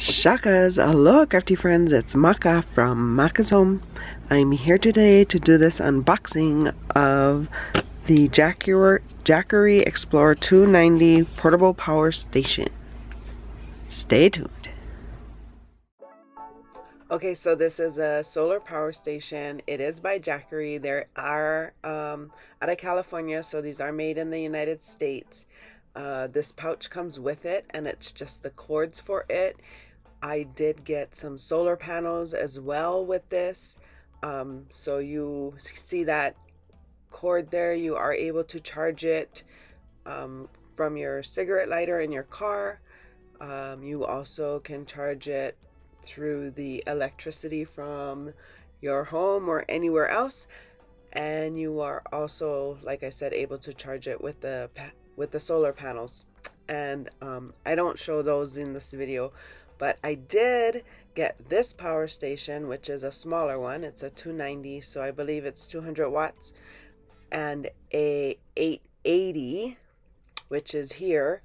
Shakas, hello crafty friends, it's Maka from Maka's Home. I'm here today to do this unboxing of the Jackery Explorer 290 Portable Power Station. Stay tuned. Okay, so this is a solar power station. It is by Jackery. They are out of California, so these are made in the United States. This pouch comes with it, and it's just the cords for it. I did get some solar panels as well with this. So you see that cord there, you are able to charge it from your cigarette lighter in your car. You also can charge it through the electricity from your home or anywhere else. And you are also, like I said, able to charge it with the solar panels. And I don't show those in this video, but I did get this power station, which is a smaller one. It's a 290, so I believe it's 200 watts, and a 880, which is here.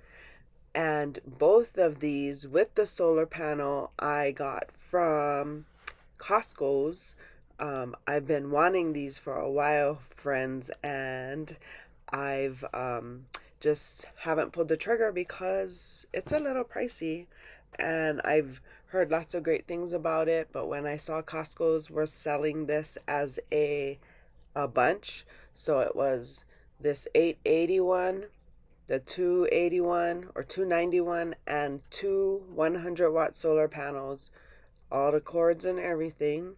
And both of these with the solar panel I got from Costco's. I've been wanting these for a while, friends, and I've just haven't pulled the trigger because it's a little pricey, and I've heard lots of great things about it. But when I saw Costco's were selling this as a bunch, so it was this 881, the 281 or 291, and two 100-watt solar panels, all the cords and everything.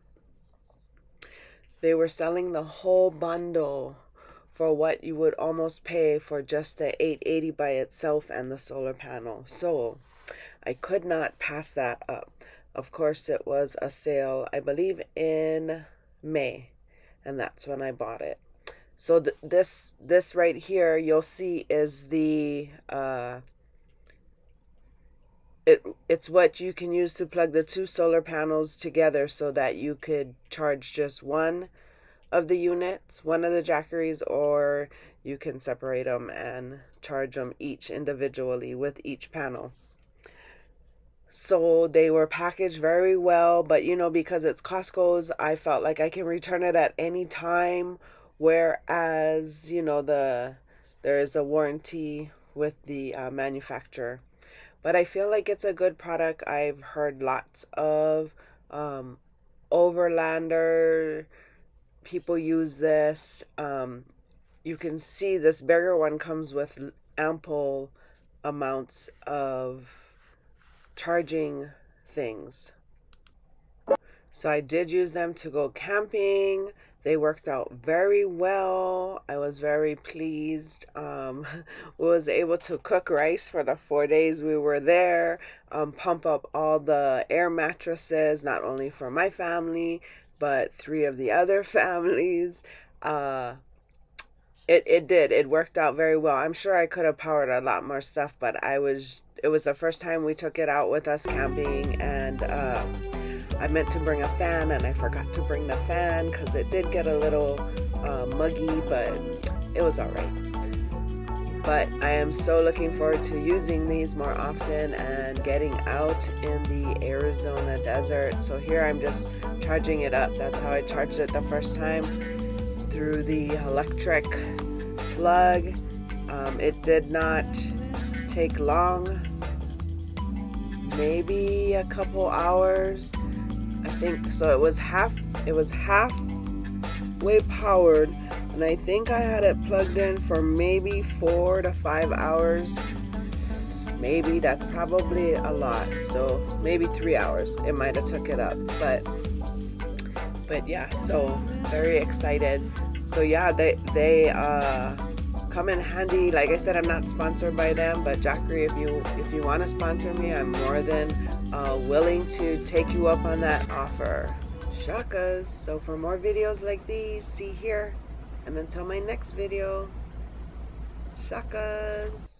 They were selling the whole bundle for what you would almost pay for just the 880 by itself and the solar panel. So I could not pass that up. Of course, it was a sale, I believe in May, and that's when I bought it. So this right here, you'll see, is the it's what you can use to plug the two solar panels together so that you could charge just one of the units, one of the Jackeries, or you can separate them and charge them each individually with each panel. So they were packaged very well, but you know, because it's Costco's, I felt like I can return it at any time, whereas, you know, there is a warranty with the manufacturer. But I feel like it's a good product. I've heard lots of overlander people use this. You can see this bigger one comes with ample amounts of charging things. So I did use them to go camping. They worked out very well. I was very pleased. Was able to cook rice for the 4 days we were there, pump up all the air mattresses, not only for my family, but 3 of the other families. It worked out very well. I'm sure I could have powered a lot more stuff, but it was the first time we took it out with us camping, and I meant to bring a fan and I forgot to bring the fan because it did get a little muggy, but it was all right. But I am so looking forward to using these more often and getting out in the Arizona desert. So here I'm just charging it up. That's how I charged it the first time, through the electric plug. It did not take long, maybe a couple hours, I think. So it was halfway powered, and I think I had it plugged in for maybe 4 to 5 hours. Maybe that's probably a lot, so maybe 3 hours it might have took it up. But yeah, so very excited. So yeah, they come in handy. Like I said, I'm not sponsored by them, but Jackery, if you want to sponsor me, I'm more than willing to take you up on that offer. Shakas. So for more videos like these, see here. And until my next video, shakas.